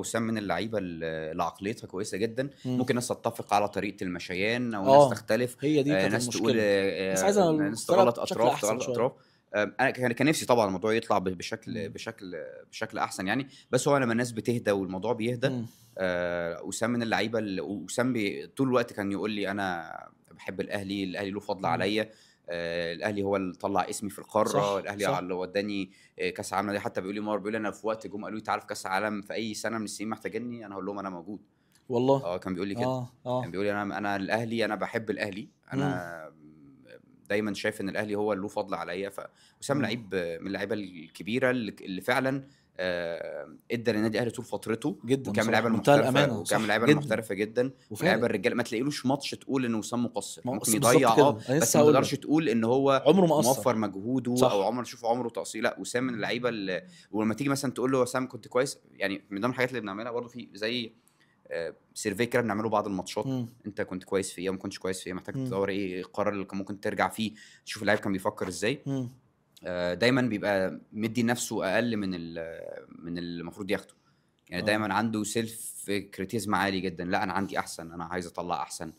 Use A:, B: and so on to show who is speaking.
A: وسام من اللعيبه اللي عقليتها كويسه جدا.
B: مم.
A: ممكن ناس تتفق على طريقه المشيان او ناس
B: اه
A: تختلف.
B: هي دي كانت
A: ناس تقول
B: المشكله، بس عايزه
A: ناس
B: الفرقه
A: تغلط
B: بشكل
A: اطراف
B: احسن
A: تغلط
B: شويه.
A: اطراف. انا كان نفسي طبعا الموضوع يطلع
B: مم.
A: بشكل احسن يعني. بس هو لما الناس بتهدى والموضوع بيهدى.
B: مم.
A: وسام من اللعيبه وسام طول الوقت كان يقول لي انا بحب الاهلي، الاهلي له فضل
B: مم.
A: عليا. الاهلي هو اللي طلع اسمي في القاره،
B: صح
A: الاهلي
B: صح.
A: اللي وداني كاس العالم. حتى بيقول لي مره، بيقول لي انا في وقت جم قالوا لي تعالى في كاس العالم في اي سنه من السنين محتاجيني، انا هقول لهم انا موجود.
B: والله.
A: اه كان بيقول لي كده.
B: اه
A: كان
B: اه.
A: بيقول لي انا الاهلي، انا بحب الاهلي،
B: مم.
A: انا دايما شايف ان الاهلي هو اللي له فضل عليا. فوسام
B: مم.
A: لعيب من اللعيبه الكبيره اللي فعلا ادى للنادي الاهلي طول فترته.
B: جدا
A: وكان من اللعيبه
B: بصراحه، منتهى
A: المحترفه،
B: الامانه،
A: وكان من
B: صح
A: اللعيبه
B: جدا.
A: المحترفه جدا. واللعيبه
B: وفارق.
A: الرجاله ما تلاقيلوش ماتش تقول ان وسام مقصر،
B: ما هو
A: ممكن
B: بالظبط
A: يضيع
B: كده، انا
A: بس
B: لسه
A: ما
B: هقول
A: تقدرش
B: لك
A: تقول ان هو
B: عمره ما
A: موفر
B: قصر.
A: مجهوده او
B: صح.
A: عمر تشوف عمره تقصير. لا وسام من اللعيبه ولما تيجي مثلا تقول له وسام كنت كويس، يعني من ضمن الحاجات اللي بنعملها برضه في زي سيرفي كده بنعمله بعد الماتشات.
B: مم.
A: انت كنت كويس في ايه، ما كنتش كويس في ايه، محتاج
B: مم.
A: تدور ايه القرار اللي كان ممكن ترجع فيه تشوف اللاعب كان بيفكر ازاي.
B: مم.
A: دايما بيبقى مدي نفسه اقل من اللي المفروض ياخده. يعني
B: اه
A: دايما عنده سيلف كريتيزم عالي جدا، لا انا عندي احسن، انا عايز اطلع احسن.